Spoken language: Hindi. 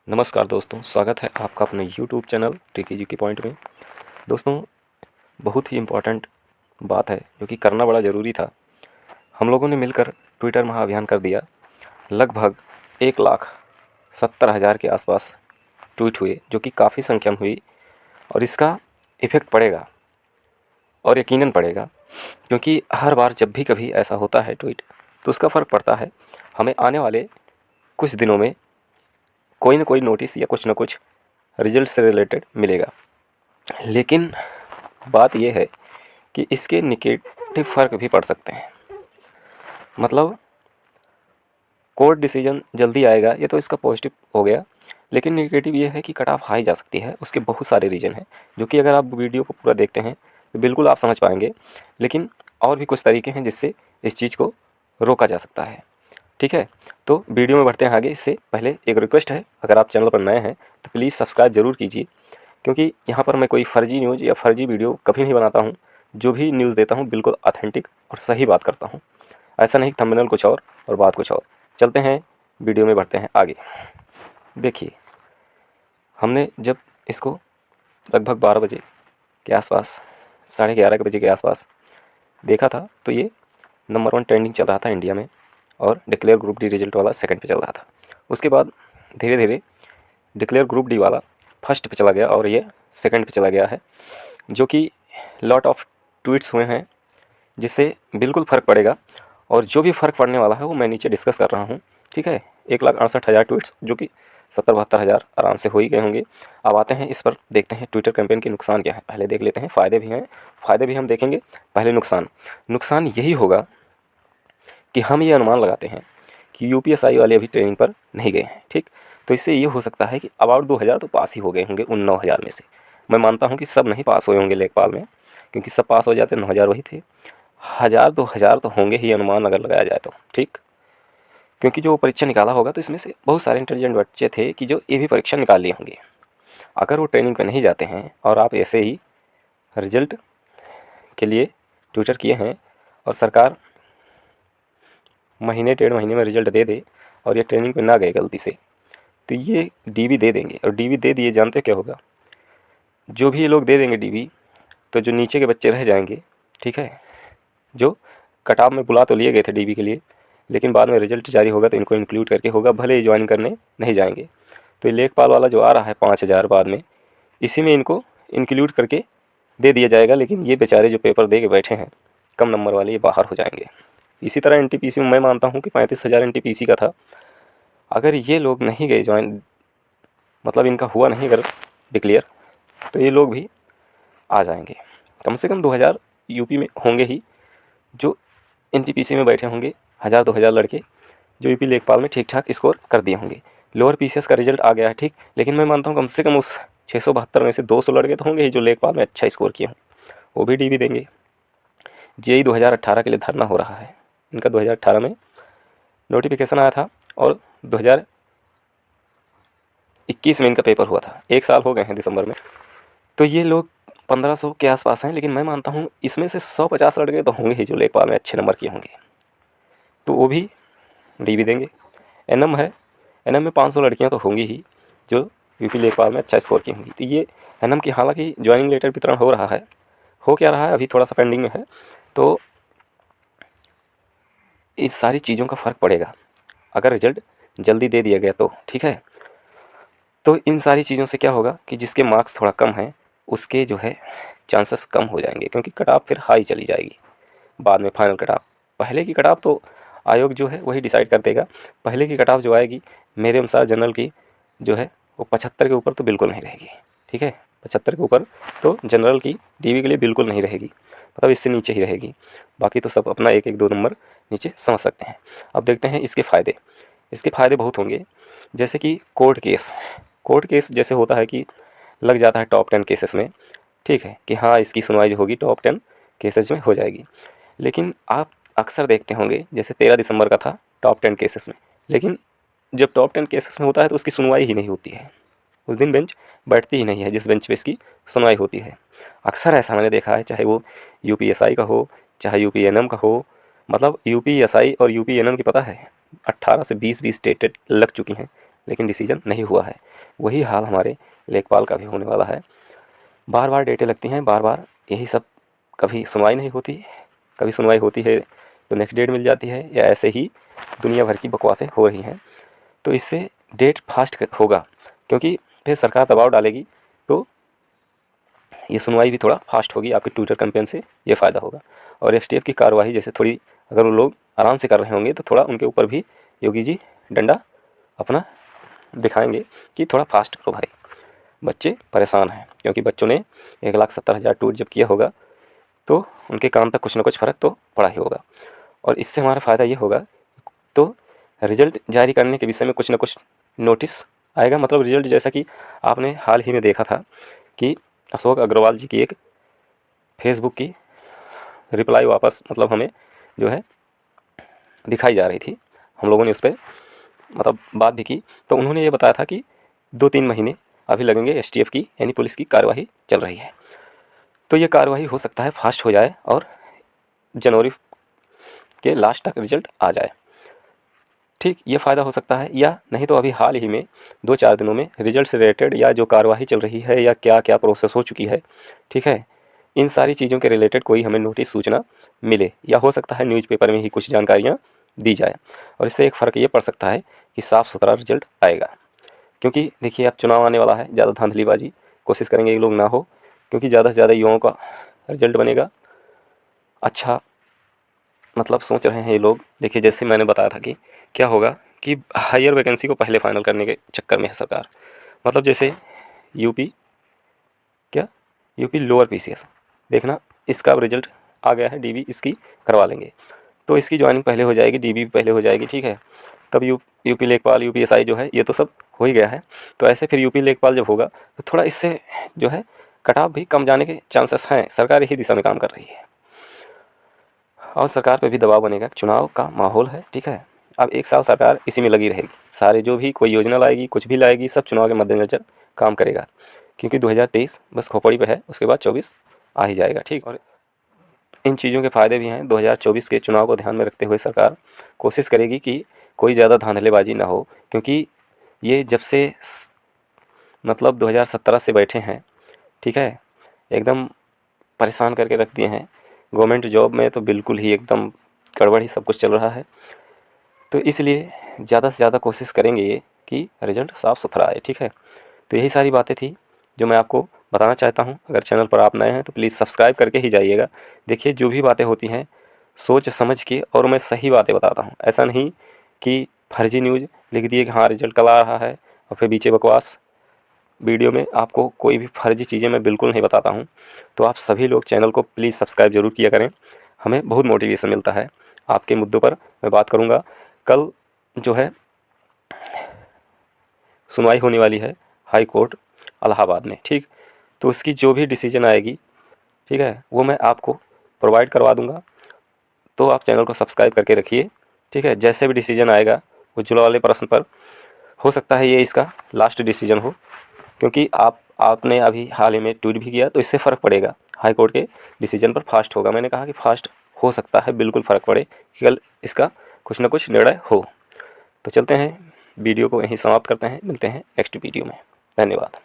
नमस्कार दोस्तों, स्वागत है आपका अपने YouTube चैनल ट्रिकी जी की पॉइंट में। दोस्तों, बहुत ही इम्पोर्टेंट बात है जो कि करना बड़ा ज़रूरी था। हम लोगों ने मिलकर ट्विटर महाअभियान कर दिया। लगभग 1,70,000 के आसपास ट्वीट हुए, जो कि काफ़ी संख्या में हुई और इसका इफ़ेक्ट पड़ेगा और यकीनन पड़ेगा, क्योंकि हर बार जब भी कभी ऐसा होता है ट्वीट, तो उसका फ़र्क पड़ता है। हमें आने वाले कुछ दिनों में कोई ना कोई नोटिस या कुछ ना कुछ रिजल्ट से रिलेटेड मिलेगा। लेकिन बात यह है कि इसके नेगेटिव फ़र्क भी पड़ सकते हैं। मतलब कोर्ट डिसीजन जल्दी आएगा, ये तो इसका पॉजिटिव हो गया। लेकिन नेगेटिव ये है कि कट ऑफ हाई जा सकती है। उसके बहुत सारे रीज़न हैं, जो कि अगर आप वीडियो को पूरा देखते हैं तो बिल्कुल आप समझ पाएंगे। लेकिन और भी कुछ तरीके हैं जिससे इस चीज़ को रोका जा सकता है। ठीक है, तो वीडियो में बढ़ते हैं आगे। इससे पहले एक रिक्वेस्ट है, अगर आप चैनल पर नए हैं तो प्लीज़ सब्सक्राइब ज़रूर कीजिए, क्योंकि यहाँ पर मैं कोई फ़र्जी न्यूज़ या फ़र्जी वीडियो कभी नहीं बनाता हूँ। जो भी न्यूज़ देता हूँ बिल्कुल ऑथेंटिक और सही बात करता हूँ। ऐसा नहीं थंबनेल कुछ और बात कुछ और। चलते हैं, वीडियो में बढ़ते हैं आगे। देखिए, हमने जब इसको लगभग 12 बजे के आसपास, 11:30 बजे के आसपास देखा था, तो ये नंबर 1 ट्रेंडिंग चल रहा था इंडिया में और डिक्लेयर ग्रुप डी रिजल्ट वाला सेकंड पे चल रहा था। उसके बाद धीरे धीरे डिक्लेयर ग्रुप डी वाला फर्स्ट पे चला गया और ये सेकंड पे चला गया है, जो कि लॉट ऑफ ट्वीट्स हुए हैं जिससे बिल्कुल फ़र्क पड़ेगा। और जो भी फ़र्क पड़ने वाला है वो मैं नीचे डिस्कस कर रहा हूँ। ठीक है, 1,68,000 ट्वीट्स, जो कि 70-72 हज़ार आराम से हो ही गए होंगे। अब आते हैं इस पर, देखते हैं ट्विटर कैंपेन के नुकसान क्या है। पहले देख लेते हैं, फ़ायदे भी हैं, फ़ायदे भी हम देखेंगे। पहले नुकसान यही होगा कि हम ये अनुमान लगाते हैं कि यूपीएसआई वाले अभी ट्रेनिंग पर नहीं गए हैं। ठीक, तो इससे ये हो सकता है कि अबाउट 2,000 तो पास ही हो गए होंगे उन 9,000 में से। मैं मानता हूँ कि सब नहीं पास हुए होंगे लेखपाल में, क्योंकि सब पास हो जाते 9,000 वही थे। 1,000-2,000 तो होंगे ही अनुमान अगर लगाया जाए तो। ठीक, क्योंकि जो परीक्षा निकाला होगा तो इसमें से बहुत सारे इंटेलिजेंट बच्चे थे कि जो ये भी परीक्षा निकाल लिए होंगे। अगर वो ट्रेनिंग पर नहीं जाते हैं और आप ऐसे ही रिजल्ट के लिए ट्विटर किए हैं और सरकार महीने 1.5 महीने में रिजल्ट दे दे और ये ट्रेनिंग पे ना गए गलती से, तो ये डीवी दे देंगे। और डीवी दे दिए, जानते क्या होगा? जो भी ये लोग दे देंगे डीवी, तो जो नीचे के बच्चे रह जाएंगे, ठीक है, जो कटाव में बुला तो लिए गए थे डीवी के लिए, लेकिन बाद में रिजल्ट जारी होगा तो इनको इंक्लूड करके होगा, भले ही ज्वाइन करने नहीं जाएंगे। तो ये लेखपाल वाला जो आ रहा है 5,000 बाद में, इसी में इनको इंक्लूड करके दे दिया जाएगा। लेकिन ये बेचारे जो पेपर दे के बैठे हैं कम नंबर वाले, ये बाहर हो जाएंगे। इसी तरह एनटीपीसी में मैं मानता हूँ कि 35,000 एनटीपीसी का था। अगर ये लोग नहीं गए ज्वाइन, मतलब इनका हुआ नहीं अगर डिक्लेयर, तो ये लोग भी आ जाएंगे। कम से कम 2,000 यूपी में होंगे ही जो एनटीपीसी में बैठे होंगे, 1,000-2,000 लड़के जो यूपी लेखपाल में ठीक ठाक स्कोर कर दिए होंगे। लोअर पीसीएस का रिजल्ट आ गया है, ठीक, लेकिन मैं मानता हूँ कम से कम उस 672 में से 200 लड़के तो होंगे ही जो लेखपाल में अच्छा स्कोर किए हों, वो भी डीवी देंगे। जेई 2018 के लिए धरना हो रहा है। इनका 2018 में नोटिफिकेशन आया था और 2021 में इनका पेपर हुआ था। 1 साल हो गए हैं दिसंबर में। तो ये लोग 1,500 के आसपास हैं, लेकिन मैं मानता हूँ इसमें से 150 लड़के तो होंगे ही जो लेखपाल में अच्छे नंबर किए होंगे, तो वो भी डीवी देंगे। एनएम है, एनएम में 500 लड़कियाँ तो होंगी ही जो यूपी लेखपाल में अच्छा स्कोर की होंगी। तो ये एनएम की हालांकि ज्वाइनिंग लेटर वितरण हो रहा है, हो क्या रहा है अभी थोड़ा सा पेंडिंग में है। तो इस सारी चीज़ों का फ़र्क पड़ेगा अगर रिजल्ट जल्दी दे दिया गया तो। ठीक है, तो इन सारी चीज़ों से क्या होगा कि जिसके मार्क्स थोड़ा कम हैं उसके जो है चांसेस कम हो जाएंगे, क्योंकि कट ऑफ फिर हाई चली जाएगी बाद में। फाइनल कट ऑफ, पहले की कट ऑफ तो आयोग जो है वही डिसाइड कर देगा। पहले की कट ऑफ जो आएगी मेरे अनुसार जनरल की जो है वो 75 के ऊपर तो बिल्कुल नहीं रहेगी। ठीक है, 75 के ऊपर तो जनरल की डीवी के लिए बिल्कुल नहीं रहेगी, मतलब इससे नीचे ही रहेगी। बाकी तो सब अपना 1-1-2 नंबर नीचे समझ सकते हैं। अब देखते हैं इसके फ़ायदे। इसके फ़ायदे बहुत होंगे, जैसे कि कोर्ट केस जैसे होता है कि लग जाता है टॉप 10 केसेस में। ठीक है, कि हाँ इसकी सुनवाई जो होगी टॉप 10 केसेस में हो जाएगी। लेकिन आप अक्सर देखते होंगे जैसे 13 दिसंबर का था टॉप 10 केसेस में, लेकिन जब टॉप 10 केसेस में होता है तो उसकी सुनवाई ही नहीं होती है। उस दिन बेंच बैठती ही नहीं है जिस बेंच पे इसकी सुनवाई होती है। अक्सर ऐसा मैंने देखा है, चाहे वो यूपीएसआई का हो चाहे यूपीएनएम का हो। मतलब यूपीएसआई और यूपीएनएम की पता है 18 से 20 टेट लग चुकी हैं, लेकिन डिसीजन नहीं हुआ है। वही हाल हमारे लेखपाल का भी होने वाला है। बार बार डेटें लगती हैं, बार बार यही सब, कभी सुनवाई नहीं होती, कभी सुनवाई होती है तो नेक्स्ट डेट मिल जाती है, या ऐसे ही दुनिया भर की बकवासें हो रही हैं। तो इससे डेट फास्ट होगा, क्योंकि फिर सरकार दबाव डालेगी तो ये सुनवाई भी थोड़ा फास्ट होगी। आपके ट्विटर कैंपेन से ये फ़ायदा होगा। और एसटीएफ की कार्रवाई जैसे थोड़ी, अगर वो लोग आराम से कर रहे होंगे तो थोड़ा उनके ऊपर भी योगी जी डंडा अपना दिखाएंगे कि थोड़ा फास्ट करो भाई, बच्चे परेशान हैं। क्योंकि बच्चों ने 1,70,000 ट्वीट जब किया होगा तो उनके काम तक कुछ ना कुछ फ़र्क तो पड़ा ही होगा। और इससे हमारा फ़ायदा ये होगा, तो रिज़ल्ट जारी करने के विषय में कुछ ना कुछ नोटिस आएगा। मतलब रिज़ल्ट जैसा कि आपने हाल ही में देखा था कि अशोक अग्रवाल जी की एक फेसबुक की रिप्लाई वापस मतलब हमें जो है दिखाई जा रही थी, हम लोगों ने उस पर मतलब बात भी की। तो उन्होंने ये बताया था कि 2-3 महीने अभी लगेंगे, एसटीएफ की यानी पुलिस की कार्यवाही चल रही है। तो ये कार्यवाही हो सकता है फास्ट हो जाए और जनवरी के लास्ट तक रिजल्ट आ जाए। ठीक, ये फ़ायदा हो सकता है। या नहीं तो अभी हाल ही में 2-4 दिनों में रिजल्ट से रिलेटेड या जो कार्यवाही चल रही है या क्या क्या प्रोसेस हो चुकी है, ठीक है, इन सारी चीज़ों के रिलेटेड कोई हमें नोटिस सूचना मिले, या हो सकता है न्यूज़पेपर में ही कुछ जानकारियाँ दी जाए। और इससे एक फ़र्क ये पड़ सकता है कि साफ़ सुथरा रिजल्ट आएगा। क्योंकि देखिए अब चुनाव आने वाला है, ज़्यादा धांधलीबाजी कोशिश करेंगे ये लोग ना हो, क्योंकि ज़्यादा से ज़्यादा युवाओं का रिजल्ट बनेगा अच्छा। मतलब सोच रहे हैं ये लोग। देखिए जैसे मैंने बताया था कि क्या होगा कि हायर वैकेंसी को पहले फाइनल करने के चक्कर में है सरकार। मतलब जैसे यूपी, क्या यूपी लोअर पीसीएस, देखना इसका अब रिजल्ट आ गया है, डीबी इसकी करवा लेंगे तो इसकी ज्वाइनिंग पहले हो जाएगी, डीबी भी पहले हो जाएगी, ठीक है। तब यूपी लेखपाल, यूपीएसआई जो है ये तो सब हो ही गया है। तो ऐसे फिर यूपी लेखपाल जब होगा तो थोड़ा इससे जो है कटाव भी कम जाने के चांसेस हैं। सरकार यही दिशा में काम कर रही है और सरकार पे भी दबाव बनेगा। चुनाव का माहौल है, ठीक है। अब 1 साल सरकार इसी में लगी रहेगी, सारे जो भी कोई योजना लाएगी, कुछ भी लाएगी, सब चुनाव के मद्देनज़र काम करेगा। क्योंकि 2023 बस खोपड़ी पे है, उसके बाद 24 आ ही जाएगा, ठीक। और इन चीज़ों के फ़ायदे भी हैं। 2024 के चुनाव को ध्यान में रखते हुए सरकार कोशिश करेगी कि कोई ज़्यादा धांधलेबाजी ना हो, क्योंकि ये जब से मतलब 2017 से बैठे हैं, ठीक है, एकदम परेशान करके रख दिए हैं। गवर्नमेंट जॉब में तो बिल्कुल ही एकदम गड़बड़ ही सब कुछ चल रहा है। तो इसलिए ज़्यादा से ज़्यादा कोशिश करेंगे ये कि रिज़ल्ट साफ़ सुथरा आए, ठीक है। तो यही सारी बातें थी जो मैं आपको बताना चाहता हूँ। अगर चैनल पर आप नए हैं तो प्लीज़ सब्सक्राइब करके ही जाइएगा। देखिए जो भी बातें होती हैं सोच समझ के, और मैं सही बातें बताता हूँ। ऐसा नहीं कि फर्जी न्यूज़ लिख दिए कि हाँ रिज़ल्ट कल आ रहा है और फिर पीछे बकवास। वीडियो में आपको कोई भी फर्जी चीज़ें मैं बिल्कुल नहीं बताता हूँ। तो आप सभी लोग चैनल को प्लीज़ सब्सक्राइब ज़रूर किया करें, हमें बहुत मोटिवेशन मिलता है। आपके मुद्दों पर मैं बात करूँगा। कल जो है सुनवाई होने वाली है हाई कोर्ट इलाहाबाद में, ठीक। तो उसकी जो भी डिसीजन आएगी, ठीक है, वो मैं आपको प्रोवाइड करवा दूँगा। तो आप चैनल को सब्सक्राइब करके रखिए, ठीक है। जैसे भी डिसीजन आएगा उज्ज्वला वाले प्रश्न पर, हो सकता है ये इसका लास्ट डिसीजन हो, क्योंकि आपने अभी हाल ही में ट्वीट भी किया, तो इससे फ़र्क पड़ेगा। हाई कोर्ट के डिसीजन पर फास्ट होगा। मैंने कहा कि फास्ट हो सकता है, बिल्कुल फ़र्क पड़े कि कल इसका कुछ ना कुछ निर्णय हो। तो चलते हैं, वीडियो को यहीं समाप्त करते हैं, मिलते हैं नेक्स्ट वीडियो में। धन्यवाद।